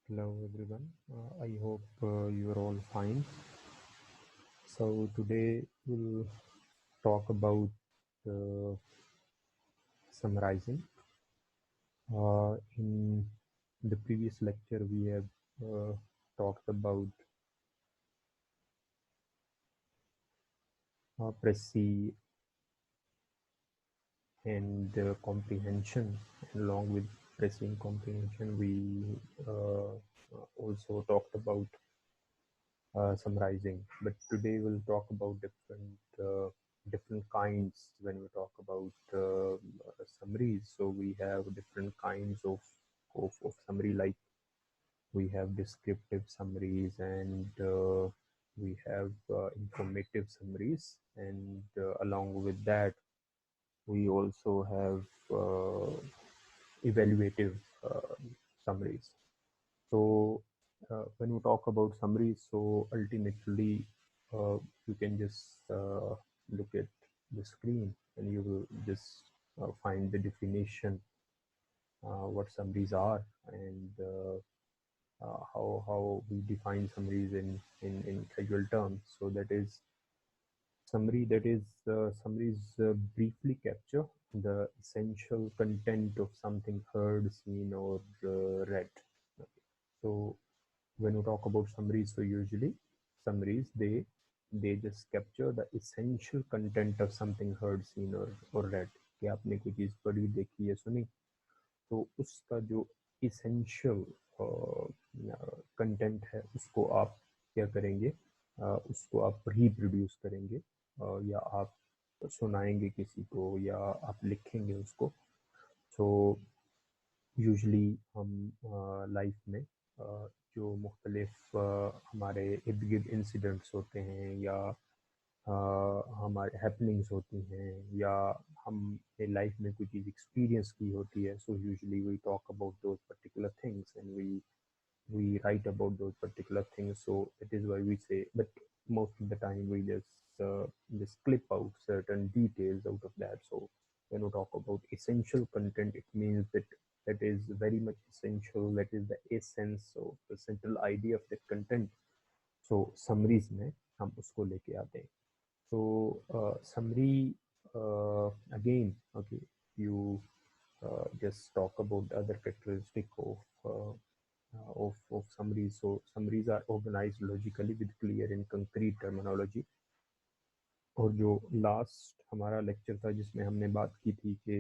Hello everyone. I hope you are all fine. So today we'll talk about uh, summarizing. In the previous lecture, we have talked about Presi and comprehension. Along with Presi and comprehension, we also talked about summarizing. But today we'll talk about different kinds when we talk about summaries. So we have different kinds of summary, like we have descriptive summaries and we have informative summaries, and along with that we also have evaluative uh, summaries. So when we talk about summaries, so ultimately you can just look at the screen and you will just find the definition, what summaries are, and how we define summaries in casual terms. So that is summaries briefly capture the essential content of something heard, seen, or read. Okay. So when we talk about summaries, so usually summaries they just capture the essential content of something heard, seen, or read. कि आपने कोई चीज पढ़ी, देखी या सुनी, तो उसका जो essential कंटेंट है उसको आप क्या करेंगे, उसको आप रिप्रोड्यूस करेंगे, या आप सुनाएंगे किसी को, या आप लिखेंगे उसको. सो यूजली हम लाइफ में जो मुख्तलिफ हमारे इर्द गिर्द इंसिडेंट्स होते हैं, या हमारे हैपनिंग्स होती हैं, या हमने लाइफ में कोई चीज़ एक्सपीरियंस की होती है, so usually we talk about those particular things and we write about those particular things. So that is why we say, but most of the time we just clip out certain details out of that. So when we talk about essential content, it means that that is very much essential, that is the essence of the central idea of that content. So summaries में हम उसको लेके आते हैं. So summary, again, okay, you just talk about the other characteristic of summaries. So summaries are organized logically with clear and concrete terminology. और जो last हमारा lecture था जिसमें हमने बात की थी कि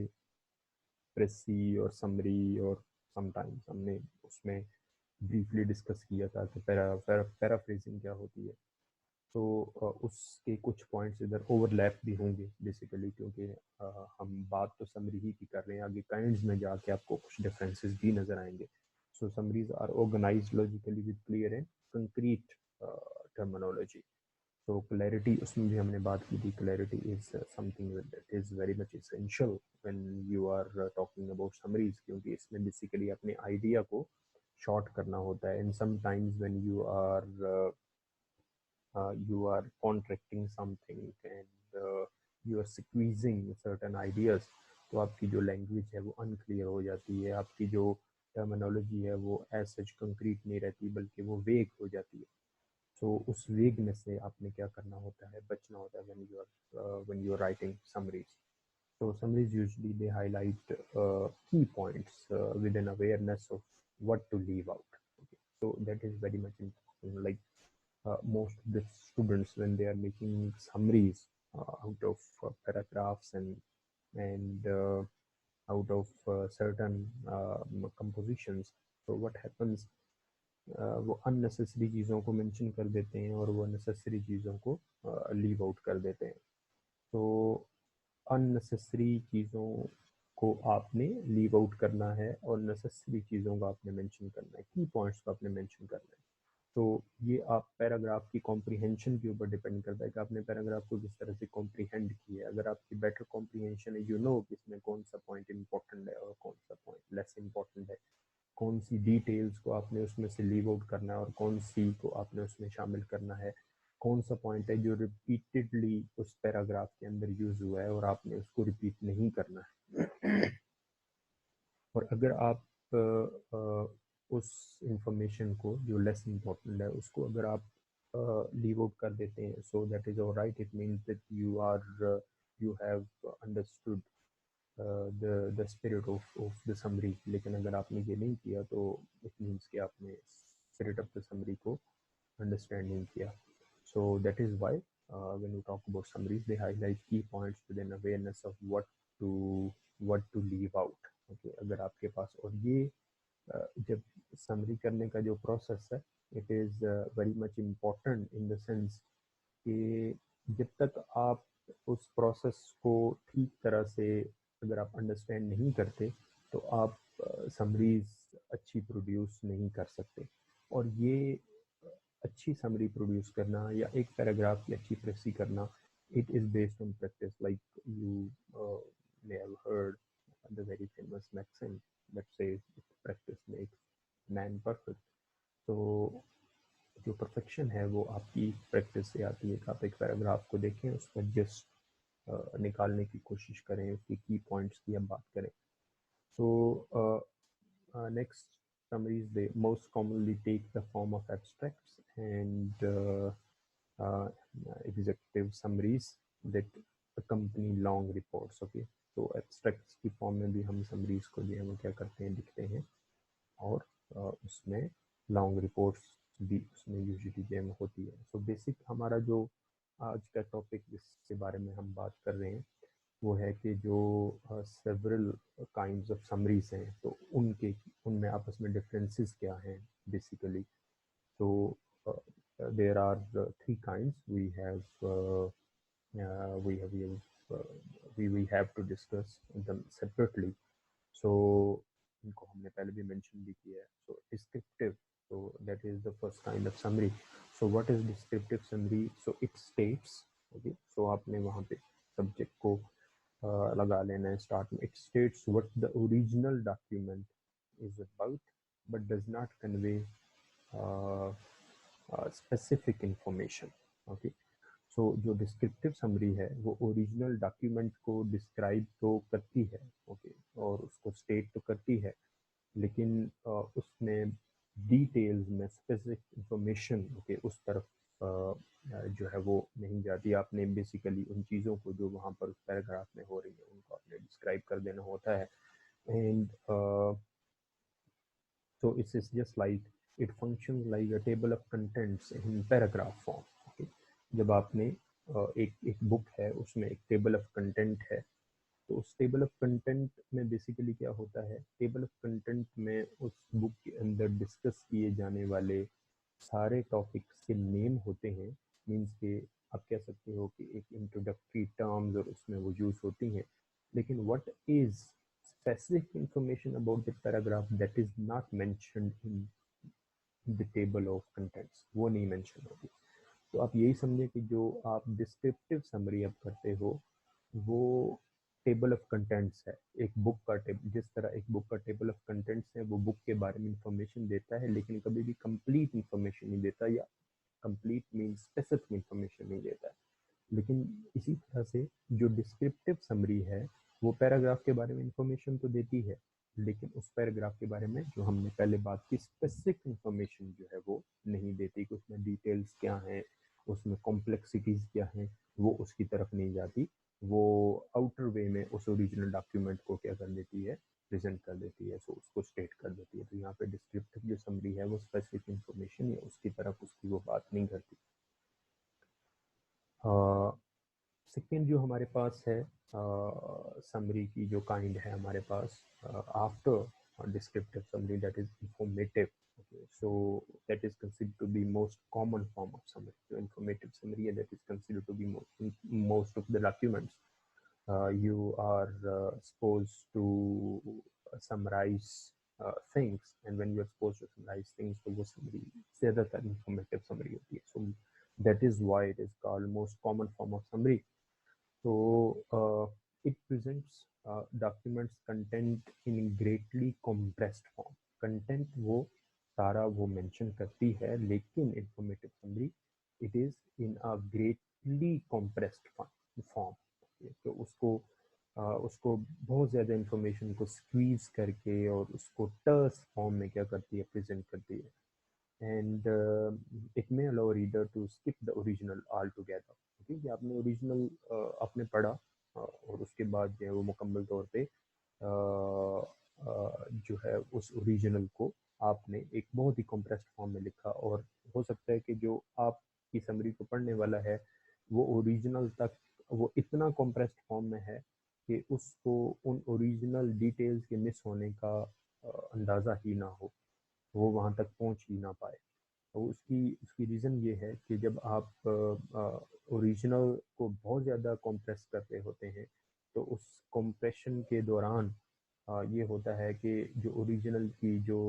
प्रेसी और समरी, और समटाइम्स हमने उसमें ब्रीफली डिस्कस किया था कि पैराफ्रेजिंग क्या होती है. तो उसके कुछ पॉइंट्स इधर ओवरलैप भी होंगे बेसिकली, क्योंकि हम बात तो समरी ही की कर रहे हैं. आगे काइंड्स में जाके आपको कुछ डिफरेंसेस भी नजर आएंगे. So summaries are organised logically with clear and concrete terminology. तो क्लैरिटी, उसमें भी हमने बात की थी. Clarity is something that is very much essential when you are talking about summaries, क्योंकि इसमें बेसिकली अपने आइडिया को शॉर्ट करना होता है. And sometimes when you are contracting something, and you are squeezing certain ideas, तो आपकी जो लैंग्वेज है वो अनक्लियर हो जाती है, आपकी जो टर्मिनोलॉजी है वो एज सच कंक्रीट नहीं रहती, बल्कि वो वेग हो जाती है. तो उस वेगनेस से आपने क्या करना होता है, बचना होता है when you are writing summaries. So summaries usually they highlight key points with an awareness of what to leave out. Okay. So that is very much important. Like most of the students, when they are making summaries out of paragraphs and out of certain compositions, so what happens, वो unnecessary चीज़ों को mention कर देते हैं और वो necessary चीज़ों को लीव आउट कर देते हैं. तो अननेसेसरी चीज़ों को आपने लीव आउट करना है और नेसेसरी चीज़ों को आपने मेंशन करना है, की पॉइंट्स को आपने मेंशन करना है. तो ये आप पैराग्राफ की कॉम्प्रीहेंशन के ऊपर डिपेंड करता है कि आपने पैराग्राफ को किस तरह से कॉम्प्रीहेंड किया है. अगर आपकी बेटर कॉम्प्रीहेंशन है, यू नो कि इसमें कौन सा पॉइंट इंपॉर्टेंट है और कौन सा पॉइंट लेस इंपॉर्टेंट है, कौन सी डिटेल्स को आपने उसमें से लीव आउट करना है और कौन सी को आपने उसमें शामिल करना है, कौन सा पॉइंट है जो रिपीटेडली उस पैराग्राफ के अंदर यूज हुआ है और आपने उसको रिपीट नहीं करना है. और अगर आप उस इंफॉर्मेशन को जो लेस इम्पोर्टेंट है उसको अगर आप लीव आउट कर देते हैं, so that is alright, it means that you have understood the spirit of the summary. लेकिन अगर आपने ये नहीं किया तो इट मीन्स कि आपने स्पिरिट ऑफ द समरी को अंडरस्टैंड नहीं किया। So that is why when we talk about summaries, they highlight key points with an awareness of what to leave out. Okay, अगर आपके पास, और ये जब समरी करने का जो प्रोसेस है, it is very much important in the sense कि जब तक आप उस प्रोसेस को ठीक तरह से अगर आप अंडरस्टैंड नहीं करते तो आप समरीज अच्छी प्रोड्यूस नहीं कर सकते। और ये अच्छी समरी प्रोड्यूस करना या एक पैराग्राफ की अच्छी प्रेसी करना, it is based on practice. Like you may have heard the very famous maxim that says practice makes man perfect. तो जो परफेक्शन है वो आपकी प्रैक्टिस से आती है। आप एक पैराग्राफ को देखें, उसका जस्ट निकालने की कोशिश करें, उसके की पॉइंट्स की हम बात करें। सो next, summaries, they most commonly take the form of abstracts and uh, executive summaries that accompany long reports. Okay, तो abstracts की फॉर्म में भी हम summaries को जो है वो क्या करते हैं, लिखते हैं, और उसमें लॉन्ग रिपोर्ट्स भी उसमें यूजुअली जो है होती है। सो बेसिक हमारा जो आज का टॉपिक जिसके बारे में हम बात कर रहे हैं वो है कि जो सेवरल काइंड्स ऑफ समरीज हैं, तो उनमें आपस में डिफरेंसेस क्या हैं बेसिकली। तो there are three kinds we have to discuss them separately. So इनको हमने पहले भी मेंशन भी किया है। So descriptive, so that is the first kind of summary. So what is descriptive summary? So it states, okay, so आपने वहाँ पे सब्जेक्ट को लगा लेना है स्टार्ट में। It states what the original document is about but does not convey specific information. Okay, सो जो descriptive summary है वो ओरिजिनल डॉक्यूमेंट को डिस्क्राइब तो करती है, ओके, और उसको स्टेट तो करती है, लेकिन उसमें डिटेल्स में स्पेसिफिक इंफॉर्मेशन, ओके, उस तरफ जो है वो नहीं जाती। आपने बेसिकली उन चीज़ों को जो वहाँ पर उस पैराग्राफ में हो रही है उनको आपने डिस्क्राइब कर देना होता है। And so it's just like it functions like a table of contents in paragraph form. Okay, जब आपने एक बुक है उसमें एक टेबल ऑफ कंटेंट है, तो उस टेबल ऑफ कंटेंट में बेसिकली क्या होता है, टेबल ऑफ कंटेंट में उस बुक के अंदर डिस्कस किए जाने वाले सारे टॉपिक्स के नेम होते हैं। मीन्स के आप कह सकते हो कि एक इंट्रोडक्टरी टर्म्स और उसमें वो यूज होती हैं, लेकिन what is specific information about the paragraph that is not mentioned in the table of contents, वो नहीं मेंशन होगी। तो आप यही समझे कि जो आप डिस्क्रिप्टिव समरी अब करते हो वो टेबल ऑफ कंटेंट्स है। एक बुक का टेबल, जिस तरह एक बुक का टेबल ऑफ कंटेंट्स है वो बुक के बारे में इंफॉर्मेशन देता है, लेकिन कभी भी कंप्लीट इंफॉर्मेशन नहीं देता, या कंप्लीट मीन्स स्पेसिफिक इंफॉर्मेशन नहीं देता है। लेकिन इसी तरह से जो डिस्क्रिप्टिव समरी है वो पैराग्राफ के बारे में इंफॉर्मेशन तो देती है, लेकिन उस पैराग्राफ के बारे में जो हमने पहले बात की स्पेसिफिक इंफॉर्मेशन जो है वो नहीं देती, कि उसमें डिटेल्स क्या हैं, उसमें कॉम्प्लेक्सिटीज क्या हैं, वो उसकी तरफ नहीं जाती। वो आउटर वे में उस ओरिजिनल डॉक्यूमेंट को क्या कर देती है, प्रेजेंट कर देती है, सो उसको स्टेट कर देती है। तो यहाँ पे डिस्क्रिप्टिव जो समरी है वो स्पेसिफिक इंफॉर्मेशन या उसकी तरफ उसकी वो बात नहीं करती। सेकेंड जो हमारे पास है समरी की जो काइंड है हमारे पास after descriptive summary, that is informative. So that is considered to be most common form of summary. So informative summary, that is considered to be most of the documents. You are supposed to summarize things, and when you are supposed to summarize things, तो वो summary ज़्यादातर informative summary होती है। So that is why it is called most common form of summary. So it presents documents content in greatly compressed form. Content वो सारा वो mention करती है, लेकिन informative summary it is in a greatly compressed form. तो उसको उसको बहुत ज़्यादा इंफॉर्मेशन को स्क्वीज़ करके और उसको टर्स फॉर्म में क्या करती है, प्रेजेंट करती है। And it may allow reader to skip the original altogether. ठीक है, आपने ओरिजिनल आपने पढ़ा और उसके बाद जो है वो मुकम्मल तौर पे जो है उस ओरिजिनल को आपने एक बहुत ही कॉम्प्रेस्ड फॉर्म में लिखा, और हो सकता है कि जो आपकी समरी को पढ़ने वाला है वो ओरिजिनल तक वो इतना कॉम्प्रेस्ड फॉर्म में है कि उसको उन ओरिजिनल डिटेल्स के मिस होने का अंदाज़ा ही ना हो, वो वहाँ तक पहुँच ही ना पाए। तो उसकी उसकी रीज़न ये है कि जब आप ओरिजिनल को बहुत ज़्यादा कॉम्प्रेस कर रहे होते हैं तो उस कॉम्प्रेशन के दौरान ये होता है कि जो ओरिजिनल की जो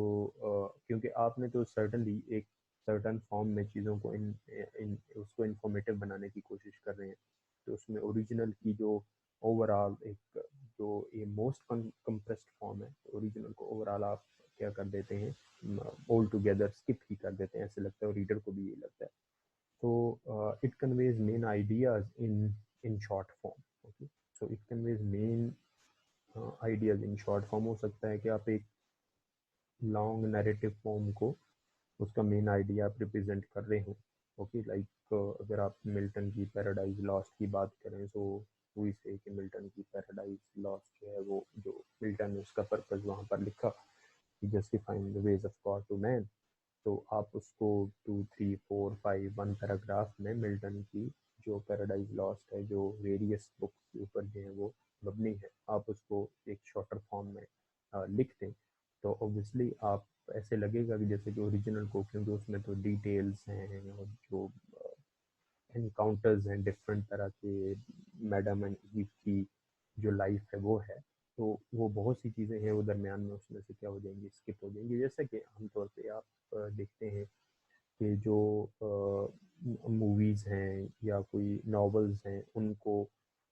क्योंकि आपने तो सर्टनली एक सर्टन फॉर्म में चीज़ों को इन उसको इंफॉर्मेटिव बनाने की कोशिश कर रहे हैं, तो उसमें ओरिजिनल की जो ओवरऑल एक जो ये मोस्ट कंप्रेस्ड फॉर्म है, ओरिजिनल को ओवरऑल आप क्या कर देते हैं, ऑल टुगेदर स्किप ही कर देते हैं, ऐसे लगता है, और रीडर को भी ये लगता है। तो it conveys main ideas in short form. Okay, so it conveys main ideas in short form. हो सकता है कि आप एक लॉन्ग नैरेटिव फॉर्म को उसका मेन आइडिया आप रिप्रेजेंट कर रहे हो। ओके, लाइक अगर आप मिल्टन की पैराडाइज लॉस्ट की बात करें, सो हुई से कि मिल्टन की पैराडाइज लॉस्ट जो है वो जो मिल्टन ने उसका पर्पस वहाँ पर लिखा कि justifying the ways of God to man, तो आप उसको 2 3 4 5 वन पैराग्राफ में मिल्टन की जो पैराडाइज लॉस्ट है जो वेरियस बुक्स के ऊपर जो है वो मबनी है, आप उसको एक शॉर्टर फॉर्म में लिख दें, तो ऑब्वियसली आप ऐसे लगेगा कि जैसे कि ओरिजिनल को, क्योंकि उसमें तो डिटेल्स हैं और जो एनकाउंटर्स हैं डिफरेंट तरह के, मैडम एंड ईव की जो लाइफ है वो है, तो वो बहुत सी चीज़ें हैं वो दरमियान में उसमें से क्या हो जाएंगी, स्किप हो जाएंगी। जैसे कि आमतौर पे आप देखते हैं कि जो मूवीज़ हैं या कोई नॉवेल्स हैं उनको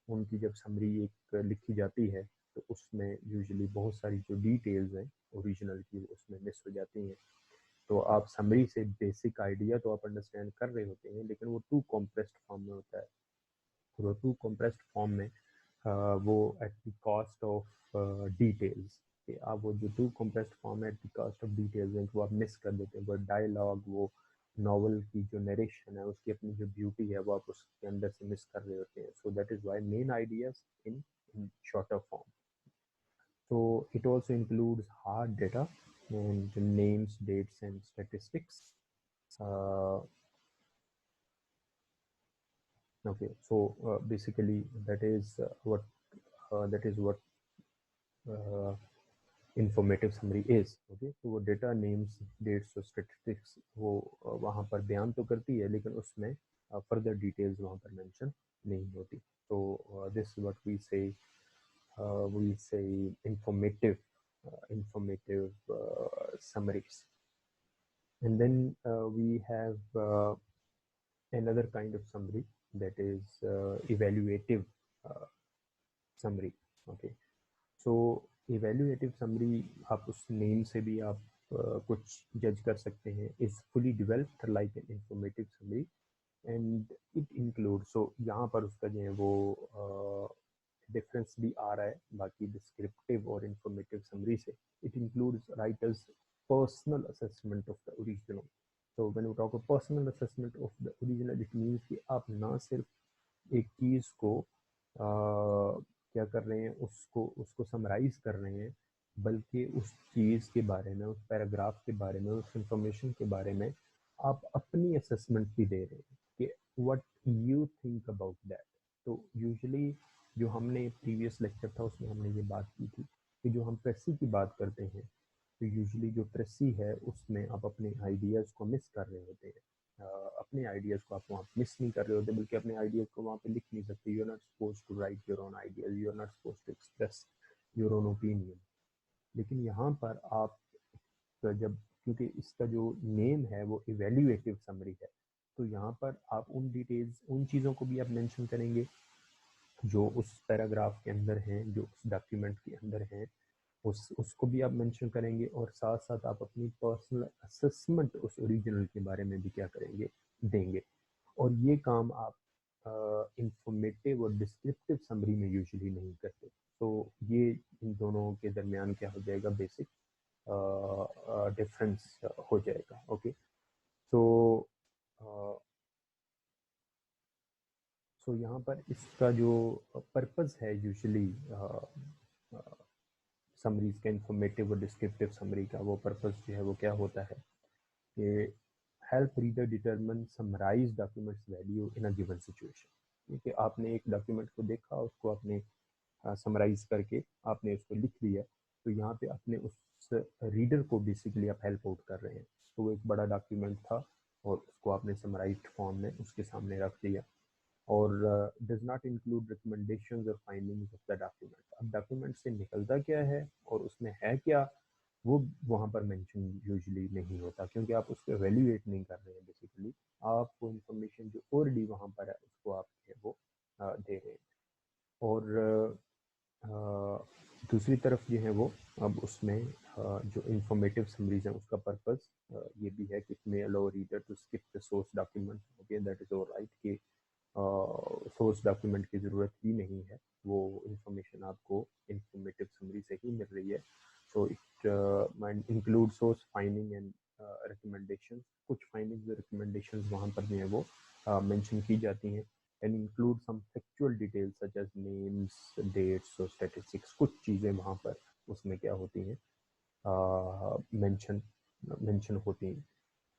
उनकी जब समरी एक लिखी जाती है तो उसमें यूजुअली बहुत सारी जो डिटेल्स हैं ओरिजिनल की उसमें मिस हो जाती हैं। तो आप समरी से बेसिक आइडिया तो आप अंडरस्टैंड कर रहे होते हैं, लेकिन वो टू कॉम्प्रेस्ड फॉर्म में होता है। तो टू कॉम्प्रेस्ड फॉर्म में वो at the cost of details, कि आप वो जो टू कॉम्प्रेस्ड फॉर्म है at the cost of details हैं वो आप मिस कर देते हैं, वो डायलॉग, वो नॉवल की जो नरेशन है उसकी अपनी जो ब्यूटी है वो आप उसके अंदर से मिस कर रहे होते हैं। So that is why main ideas in shorter form. So it also includes hard data and names, dates, and statistics. Uh, okay, so basically that is what uh, informative summary is. Okay, तो वो data, names, dates और statistics वो वहाँ पर बयान तो करती है, लेकिन उसमें further details वहाँ पर mention नहीं होती। So this is what we say informative summaries. And then we have another kind of summary, that is evaluative uh, summary. Okay, so evaluative summary, आप उस नेम से भी आप कुछ जज कर सकते हैं, is fully developed like an informative summary and it includes, so यहाँ पर उसका जो है वो डिफरेंस भी आ रहा है बाकी डिस्क्रिप्टिव और इंफॉर्मेटिव समरी से। It includes writer's personal assessment of the original. तो when we talk personal assessment of the original, it means कि आप ना सिर्फ एक चीज़ को क्या कर रहे हैं, उसको उसको समराइज कर रहे हैं, बल्कि उस चीज़ के बारे में, उस पैराग्राफ के बारे में, उस इंफॉर्मेशन के बारे में आप अपनी असेसमेंट भी दे रहे हैं कि what you think about that. तो यूजुअली जो हमने प्रीवियस लेक्चर था उसमें हमने ये बात की थी कि जो हम प्रेसी की बात करते हैं, तो यूजुअली जो प्रेसी है उसमें आप अपने आइडियाज़ को मिस कर रहे होते हैं। अपने आइडियाज़ को आप वहाँ मिस नहीं कर रहे होते, बल्कि अपने आइडियाज़ को वहाँ पे लिख नहीं सकते। You are not suppose to write your own ideas, you are not suppose to express your own opinion. लेकिन यहाँ पर आप जब, क्योंकि इसका जो नेम है वो इवेल्युएटिव समरी है, तो यहाँ पर आप उन डिटेल्स, उन चीज़ों को भी आप मेंशन करेंगे जो उस पैराग्राफ के अंदर हैं, जो उस डॉक्यूमेंट के अंदर हैं, उसको भी आप मेंशन करेंगे, और साथ साथ आप अपनी पर्सनल असेसमेंट उस ओरिजिनल के बारे में भी क्या करेंगे, देंगे। और ये काम आप इंफॉर्मेटिव और डिस्क्रिप्टिव समरी में यूजुअली नहीं करते। तो ये इन दोनों के दरमियान क्या हो जाएगा, बेसिक डिफरेंस हो जाएगा। ओके, तो सो यहाँ पर इसका जो पर्पस है यूजुअली समरीज का, इंफॉर्मेटिव और डिस्क्रिप्टिव समरी का, वो पर्पस जो है वो क्या होता है कि help reader determine summarise documents value in a given situation. कि आपने एक डॉक्यूमेंट को देखा, उसको आपने समराइज करके आपने उसको लिख लिया, तो यहाँ पे अपने उस रीडर को बेसिकली आप हेल्प आउट कर रहे हैं। तो वो एक बड़ा डॉक्यूमेंट था और उसको आपने समराइज्ड फॉर्म में उसके सामने रख दिया, और डज नॉट इंक्लूड रिकमेंडेशंस और फाइंडिंग्स ऑफ द डॉक्यूमेंट। अब डॉक्यूमेंट से निकलता क्या है और उसमें है क्या, वो वहाँ पर मेंशन यूजुअली नहीं होता, क्योंकि आप उसको एवेल्यूएट नहीं कर रहे हैं। बेसिकली आप वो इंफॉर्मेशन जो ऑलरेडी वहाँ पर है उसको आप वो दे रहे हैं। और दूसरी तरफ जो है वो अब उसमें जो इंफॉर्मेटिव समरीज है उसका पर्पस ये भी है कि इसमें allow reader to skip the source document. Okay, that is alright कि सोर्स डॉक्यूमेंट की ज़रूरत ही नहीं है, वो इंफॉर्मेशन आपको इंफॉर्मेटिव समरी से ही मिल रही है। So it might include source finding and recommendation. कुछ फाइंडिंग्स और रिकमेंडेशन वहाँ पर जो है वो मेंशन की जाती हैं, and include some factual details such as names, dates और स्टैटिस्टिक्स। कुछ चीज़ें वहाँ पर उसमें क्या होती हैं, मेंशन होती हैं।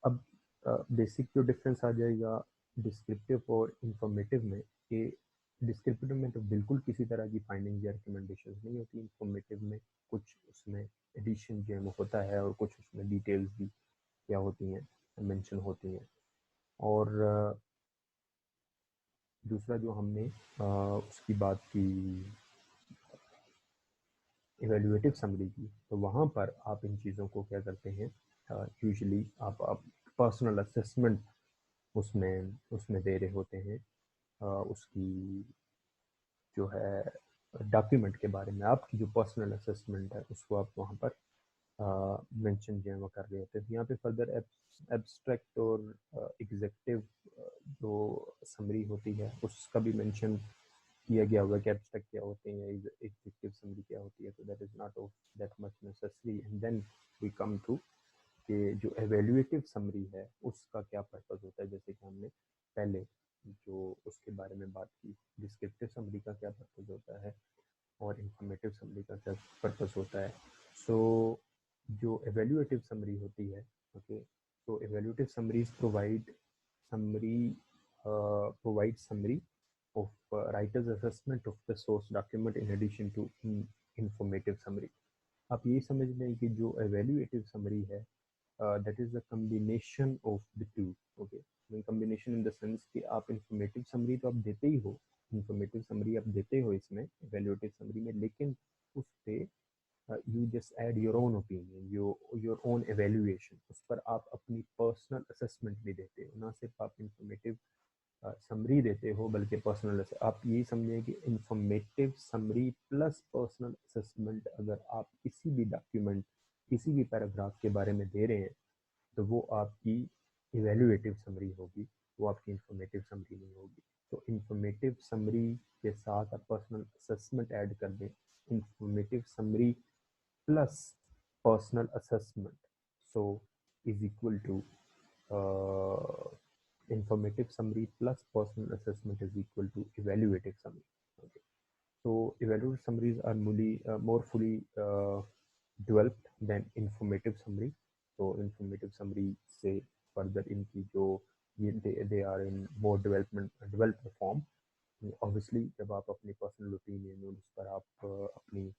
अब बेसिक जो डिफरेंस आ जाएगा डिस्क्रिप्टिव और इंफॉर्मेटिव में, कि डिस्क्रिप्टिव में तो बिल्कुल किसी तरह की फाइंडिंग या रिकमेंडेशन नहीं होती। इंफॉर्मेटिव में कुछ उसमें एडिशन जो है वो होता है, और कुछ उसमें डिटेल्स भी क्या होती हैं, मेंशन होती हैं। और दूसरा जो हमने उसकी बात की इवेल्युएटिव समरी की, तो वहाँ पर आप इन चीज़ों को क्या करते हैं, यूजुअली आप पर्सनल असेसमेंट उसमें उसमें दे रहे होते हैं। उसकी जो है डॉक्यूमेंट के बारे में आपकी जो पर्सनल असेसमेंट है उसको आप वहाँ पर मेंशन जो है वो कर रहे होते हैं। यहाँ पे फर्दर एब्स्ट्रैक्ट और एग्जेक्टिव जो समरी होती है उसका भी मेंशन किया गया हुआ है कि एब्स्ट्रैक्ट क्या होते हैं, एग्जेक्टिव समरी क्या होती है। तो that is not of that much necessary. And then we come to कि जो एवेल्युएटिव समरी है उसका क्या पर्पस होता है। जैसे कि हमने पहले जो उसके बारे में बात की, डिस्क्रिप्टिव समरी का क्या पर्पस होता है और इंफॉर्मेटिव समरी का क्या पर्पस होता है। सो जो एवेल्युएटिव समरी होती है, ओके, तो एवेल्युएटिव summaries provide summary of writer's assessment of the source document in addition to informative summary। आप ये समझ लें कि जो एवेल्युएटिव समरी है that is a combination of the two। okay, combination in the sense कि आप इंफॉर्मेटिव समरी तो आप देते ही हो, इंफॉर्मेटिव समरी आप देते हो इसमें एवेल्युएटिव समरी में, लेकिन उस पे you just add your own opinion, your own evaluation. उस पर आप अपनी पर्सनल असेसमेंट भी देते हो, ना सिर्फ आप इंफॉर्मेटिव समरी देते हो बल्कि पर्सनल। आप ये समझें कि informative summary plus personal assessment अगर आप किसी भी डॉक्यूमेंट, किसी भी पैराग्राफ के बारे में दे रहे हैं, तो वो आपकी इवेल्युएटिव समरी होगी, वो आपकी इंफॉर्मेटिव समरी नहीं होगी। तो इंफॉर्मेटिव समरी के साथ आप पर्सनल असेसमेंट ऐड कर दें, informative summary plus personal assessment, so is equal to informative summary plus personal assessment is equal to evaluative summary। Okay. So evaluative summaries are more fully developed than informative summary। So informative summary से further इनकी जो they are in more developed form। Obviously जब आप अपनी personal opinion उस पर आप अपने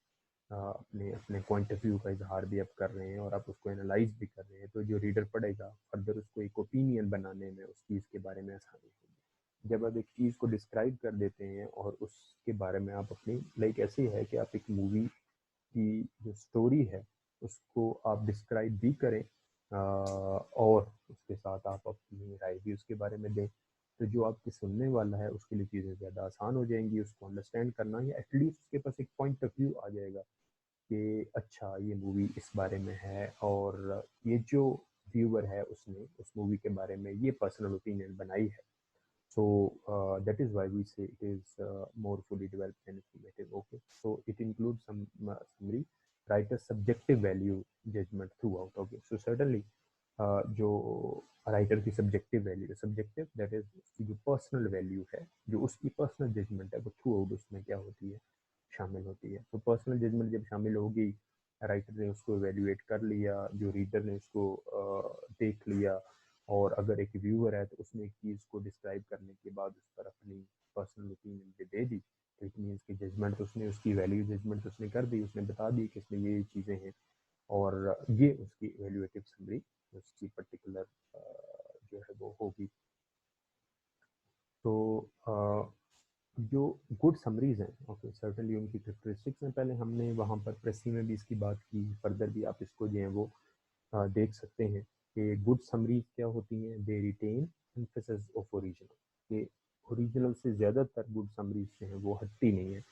अपने पॉइंट ऑफ व्यू का इजहार भी आप कर रहे हैं और आप उसको एनालाइज भी कर रहे हैं, तो जो रीडर पढ़ेगा फर्दर उसको एक ओपिनियन बनाने में उस चीज़ के बारे में आसानी होगी। जब आप एक चीज़ को डिस्क्राइब कर देते हैं और उसके बारे में आप अपनी लाइक ऐसे है कि आप एक मूवी की जो स्टोरी है उसको आप डिस्क्राइब भी करें और उसके साथ आप अपनी राय भी उसके बारे में दें, तो जो आपके सुनने वाला है उसके लिए चीज़ें ज़्यादा आसान हो जाएंगी उसको अंडरस्टैंड करना, या एटलीस्ट उसके पास एक पॉइंट ऑफ व्यू आ जाएगा कि अच्छा ये मूवी इस बारे में है, और ये जो व्यूअर है उसने उस मूवी के बारे में ये पर्सनल ओपिनियन बनाई है। So that is why we say it is more fully developed and informative. Okay, so it includes some summary, writer's subjective value judgment throughout. Okay, so certainly जो राइटर की subjective value है, subjective that is उसकी जो personal value है, जो उसकी personal judgement है, वो थ्रू आउट उसमें क्या होती है, शामिल होती है। तो पर्सनल जजमेंट जब शामिल होगी, राइटर ने उसको एवेल्युएट कर लिया, जो रीडर ने उसको देख लिया, और अगर एक व्यूअर है तो उसने एक चीज़ को डिस्क्राइब करने के बाद उस पर अपनी पर्सनल ओपिनियन भी दे दी, तो इट मीन्स की जजमेंट उसने, उसकी वैल्यू जजमेंट उसने कर दी, उसने बता दी कि इसमें ये चीज़ें हैं, और ये उसकी एवेल्युएटिव समरी उसकी पर्टिकुलर जो है वो होगी। तो जो गुड समरीज हैं, ओके, सर्टेनली उनकी कैरेक्टरिस्टिक्स हैं, पहले हमने वहाँ पर प्रेसी में भी इसकी बात की, फर्दर भी आप इसको जो है वो देख सकते हैं कि गुड समरीज क्या होती हैं। They retain emphasis of original, कि ओरिजिनल से ज़्यादातर गुड समरीज जो हैं वो हटती नहीं है।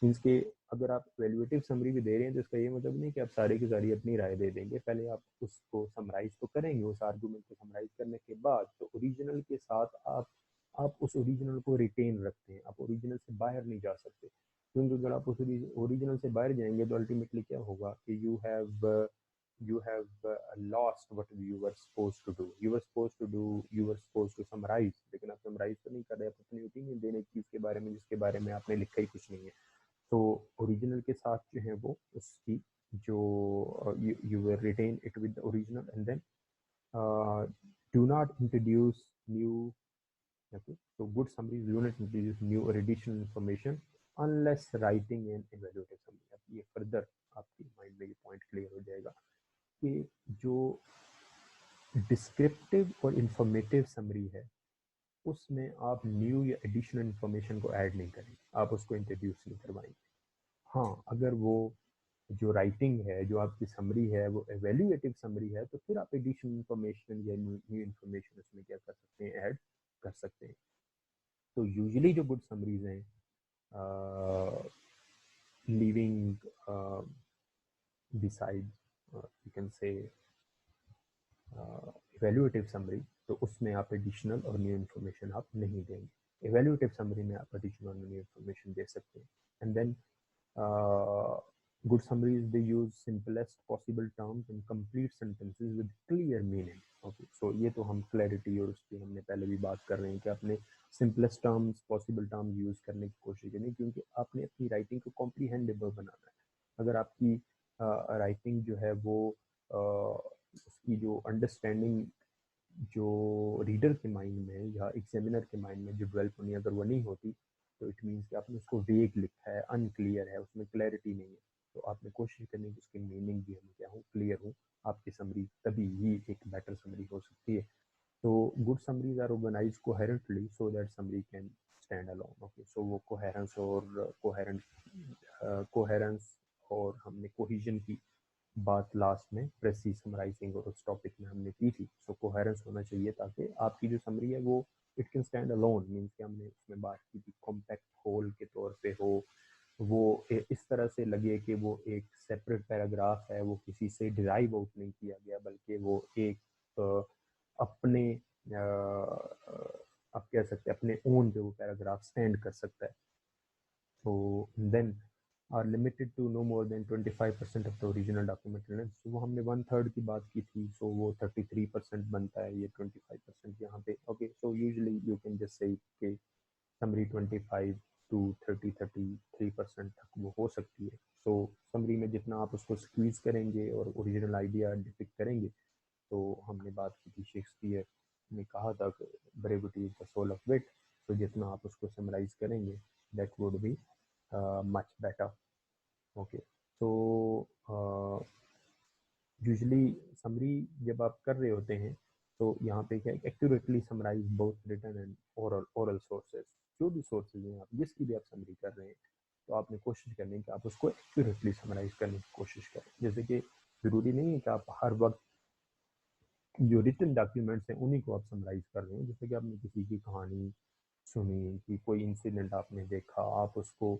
मीन्स के अगर आप वैल्यूएटिव समरी भी दे रहे हैं तो इसका ये मतलब नहीं कि आप सारी की सारी अपनी राय दे देंगे, पहले आप उसको समराइज तो करेंगे, उस आर्गूमेंट को समराइज करने के बाद तो ओरिजिनल के साथ आप उस ओरिजिनल को रिटेन रखते हैं, आप ओरिजिनल से बाहर नहीं जा सकते, क्योंकि अगर आप उस ओरिजिनल से बाहर जाएंगे तो अल्टीमेटली क्या होगा कि you have lost what you were supposed to do. You were supposed to summarize, लेकिन आप summarize तो नहीं कर रहे, आप अपनी ओपिनियन देने की चीज़ के बारे में जिसके बारे में आपने लिखा ही कुछ नहीं है। तो ओरिजिनल के साथ जो है वो उसकी जो you will retain it with the original, and then do not introduce new, okay, so good summaries do not introduce new or additional information unless writing an evaluative summary। अब ये फर्दर आपकी माइंड में ये point clear हो जाएगा कि जो descriptive और इंफॉर्मेटिव समरी है उसमें आप न्यू या एडिशनल इंफॉर्मेशन को ऐड नहीं करेंगे, आप उसको इंट्रोड्यूस नहीं करवाएंगे। हाँ, अगर वो जो राइटिंग है, जो आपकी समरी है वो एवेल्युएटिव समरी है, तो फिर आप एडिशनल इंफॉर्मेशन या न्यू इंफॉर्मेशन उसमें क्या कर सकते हैं, ऐड कर सकते हैं। तो यूजुअली जो गुड समरीज हैं, leaving beside you can say evaluative summary, तो उसमें आप एडिशनल और न्यू इन्फॉर्मेशन आप नहीं देंगे। इवेल्युएटिव समरी में आप एडिशनल और न्यू इन्फॉर्मेशन दे सकते हैं। And then good summaries, they use simplest possible terms and complete sentences with clear meaning। okay, so ये तो हम clarity और उसकी हमने पहले भी बात कर रहे हैं कि आपने simplest terms, possible terms use करने की कोशिश करनी, क्योंकि आपने अपनी राइटिंग को कॉम्प्रीहेंडेबल बनाना है। अगर आपकी राइटिंग जो है वो उसकी जो अंडरस्टैंडिंग जो रीडर के माइंड में या एग्जामिनर के माइंड में जो डेवलप होनी है, अगर वो नहीं होती तो इट मीन्स कि आपने उसको वेग लिखा है, अनक्लियर है, उसमें क्लैरिटी नहीं है। तो आपने कोशिश करनी कि उसकी मीनिंग भी हम क्या हो, क्लियर हो आपकी समरी, तभी ही एक बेटर समरी हो सकती है। तो good summaries are organised coherently so that summary can stand alone. Okay, so वो कोहेरेंस और हमने कोहिजन की बात लास्ट में प्रेसिज समराइजिंग और उस टॉपिक में हमने की थी। सो कोहेरेंस होना चाहिए ताकि आपकी जो समरी है वो it can stand alone, means कि हमने उसमें बात की थी कॉम्पैक्ट होल के तौर पे हो, वो इस तरह से लगे कि वो एक सेपरेट पैराग्राफ है, वो किसी से डिराइव आउट नहीं किया गया, बल्कि वो एक अपने आप कह सकते हैं अपने ओन पे वो पैराग्राफ स्टैंड कर सकता है। So then are limited to no more than 25% of the original document length। so वो हमने 1/3 की बात की थी, so वो 33% बनता है, ये 25% यहाँ पे। okay, so usually you can just say कि summary 25 to 33% तक वो हो सकती है। so summary में जितना आप उसको स्क्वीज करेंगे और ओरिजिनल आइडिया डिपिक्ट करेंगे, तो हमने बात की थी शेक्सपियर ने कहा था कि brevity is the soul of wit, तो जितना आप उसको समराइज करेंगे that would be much better। okay, so usually summary जब आप कर रहे होते हैं तो यहाँ पे क्या accurately summarise both written and oral sources, जो भी सोर्सेज हैं आप जिसकी भी आप समरी कर रहे हैं, तो आपने कोशिश करनी है कि आप उसको एक्यूरेटली समराइज करने की कोशिश करें। जैसे कि ज़रूरी नहीं है कि आप हर वक्त जो रिटन डॉक्यूमेंट्स हैं उन्हीं को आप समराइज कर रहे हैं। जैसे कि आपने किसी की कहानी सुनी, कि कोई इंसिडेंट आपने देखा, आप उसको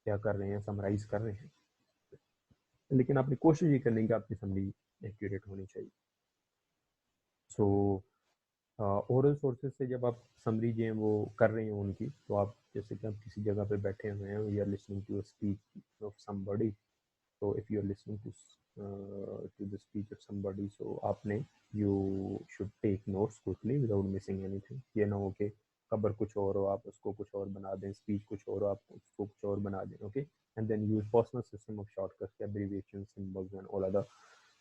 क्या कर रहे हैं, समराइज कर रहे हैं, लेकिन आपने कोशिश ये करनी कि आपकी समरी एक्यूरेट होनी चाहिए। सो ओरल सोर्सेज से जब आप समरी जो है वो कर रहे हो उनकी, तो आप जैसे कि आप किसी जगह पे बैठे हुए हैं, you are listening to a speech of somebody, so if you are listening to the speech of somebody, so आपने you should take notes quickly without missing anything. ये ना हो कि खबर कुछ और हो, आप उसको कुछ और बना दें, स्पीच कुछ और हो, आप उसको कुछ और बना दें, okay. And then use personal system of shortcuts, abbreviation, symbols and all other.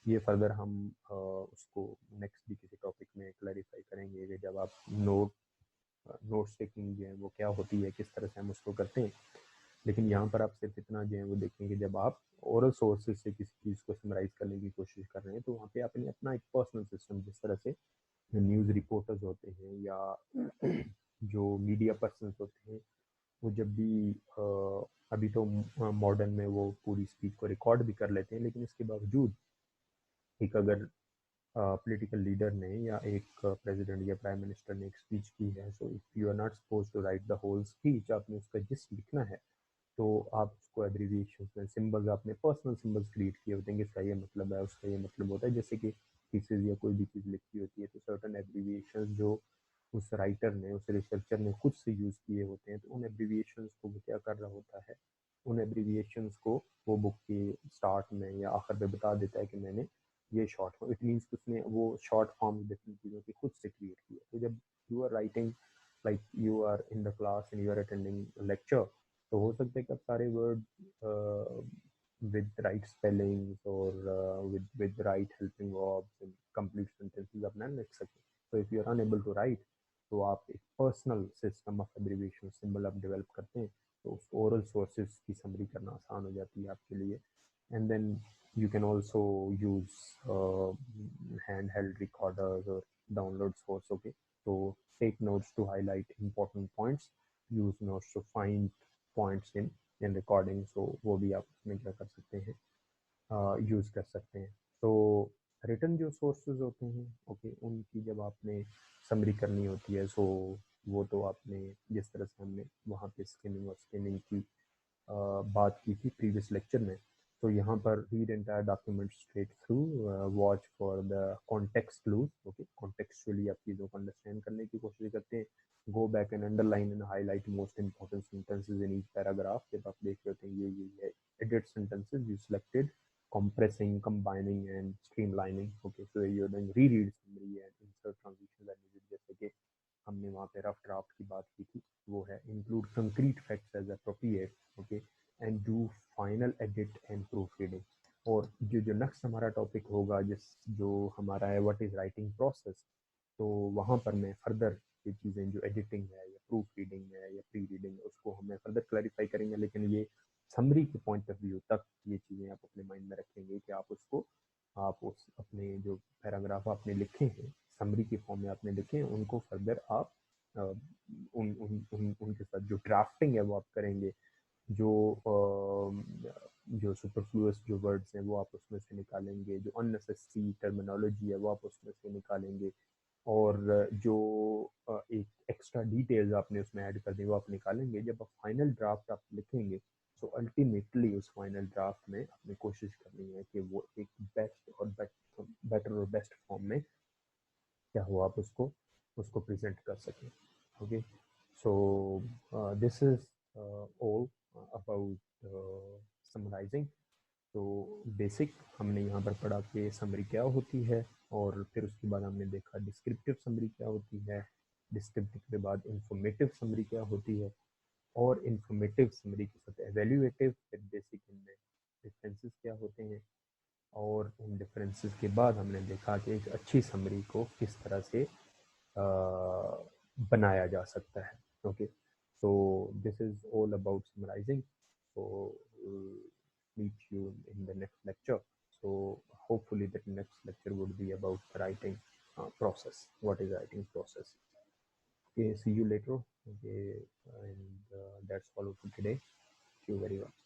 ये फर्दर हम उसको नेक्स्ट भी किसी टॉपिक में क्लैरिफाई करेंगे कि जब आप नोट टेकिंग जो है वो क्या होती है, किस तरह से हम उसको करते हैं. लेकिन यहाँ पर आप सिर्फ इतना जो है वो देखेंगे, जब आप ओरल सोर्सेज से किसी चीज़ को समराइज करने की कोशिश कर रहे हैं, तो वहाँ पे आपने अपना एक पर्सनल सिस्टम, जिस तरह से न्यूज़ रिपोर्टर्स होते हैं या जो मीडिया पर्सन होते हैं, वो जब भी अभी तो मॉडर्न में वो पूरी स्पीच को रिकॉर्ड भी कर लेते हैं, लेकिन इसके बावजूद एक अगर पॉलिटिकल लीडर ने या एक प्रेसिडेंट या प्राइम मिनिस्टर ने एक स्पीच की है, so if you are not suppose to write the whole speech, आपने उसका जिस लिखना है, तो आप उसको एब्रीविएशन में सिंबल्स, आपने पर्सनल सिंबल्स क्रिएट किए होते हैं कि इसका ये मतलब है, उसका ये मतलब होता है. जैसे कि थीसिस या कोई भी चीज़ लिखी होती है, तो सर्टन एब्रीविएशन जो उस राइटर ने, उस रिसर्चर ने खुद से यूज़ किए होते हैं, तो उन एब्रीविएशन को वो क्या कर रहा होता है, उन एब्रीविएशन को वो बुक के स्टार्ट में या आखिर में बता देता है कि मैंने ये शॉर्ट फॉर्म, इट मीन्स उसने वो शॉर्ट फॉर्म डिफरेंट चीज़ों की खुद से क्रिएट की है. तो जब you are writing, like you are in the class and you are attending lecture, तो हो सकता है कि आप सारे word with right spellings or with right helping verbs and complete sentences अपना लिख सकें. So if you are unable to write, तो आप एक personal system of abbreviation symbol आप डेवलप करते हैं, तो उस ओरल सोर्सेज की समरी करना आसान हो जाती है आपके लिए. And then you can also use handheld recorders or download source, okay. So take notes to highlight important points, use notes to find points in recording, so वो भी आप उसमें क्या कर सकते हैं, यूज़ कर सकते हैं. तो रिटर्न जो सोर्सेज होते हैं, ओके, उनकी जब आपने समरी करनी होती है, सो वो तो आपने जिस तरह से हमने वहाँ पे स्किमिंग और स्किमिंग की बात की थी प्रीवियस लेक्चर में, तो यहाँ पर read entire document straight through, watch for the context clues, okay, contextually आप चीज़ों को अंडरस्टैंड करने की कोशिश करते हैं. Go back and underline and highlight most important sentences in each paragraph. जब आप देख रहे होते हैं ये है edit sentences you selected, compressing, combining and streamlining. Okay, so you're doing reread summary and insert transitions and music, जैसे कि हमने वहाँ पे रफ ड्राफ्ट की बात की थी, वो है include concrete facts age appropriate, okay, and do final edit and proof reading. और जो नेक्स्ट हमारा टॉपिक होगा, जिस जो हमारा है व्हाट इज राइटिंग प्रोसेस, तो वहाँ पर मैं फर्दर ये चीज़ें जो एडिटिंग है या प्रूफ रीडिंग है या प्री रीडिंग है, उसको हमें फर्दर क्लैरिफाई करेंगे. लेकिन ये समरी के पॉइंट ऑफ व्यू तक ये चीज़ें आप अपने माइंड में रखेंगे कि आप उसको, आप उस अपने जो पैराग्राफ आपने लिखे हैं समरी के फॉर्म में आपने लिखे हैं, उनको फर्दर आप उनके साथ जो ड्राफ्टिंग है वो आप करेंगे. जो जो सुपरफ्लुअस जो वर्ड्स हैं वो आप उसमें से निकालेंगे, जो अननेसेसरी टर्मिनोलॉजी है वो आप उसमें से निकालेंगे, और जो एक एक्स्ट्रा डिटेल्स आपने उसमें ऐड कर दी वो आप निकालेंगे. जब आप फाइनल ड्राफ्ट आप लिखेंगे, तो अल्टीमेटली उस फाइनल ड्राफ्ट में आपने कोशिश करनी है कि वो एक बेटर और बेस्ट फॉर्म में क्या हो, आप उसको उसको प्रेजेंट कर सकें. Okay, so this is all about summarising. तो बेसिक हमने यहाँ पर पढ़ा कि समरी क्या होती है, और फिर उसके बाद हमने देखा डिस्क्रिप्टिव समरी क्या होती है, डिस्क्रिप्टिव के बाद इंफॉर्मेटिव समरी क्या होती है, और इंफॉर्मेटिव समरी के साथ एवेल्यूएटिव, फिर बेसिक इनमें डिफरेंसेस क्या होते हैं, और उन डिफरेंसेस के बाद हमने देखा कि एक अच्छी समरी को किस तरह से बनाया जा सकता है. Okay, so this is all about summarizing. So meet you in the next lecture. So hopefully the next lecture would be about the writing process. What is writing process? Okay, see you later. Okay, and that's all for today. Thank you very much.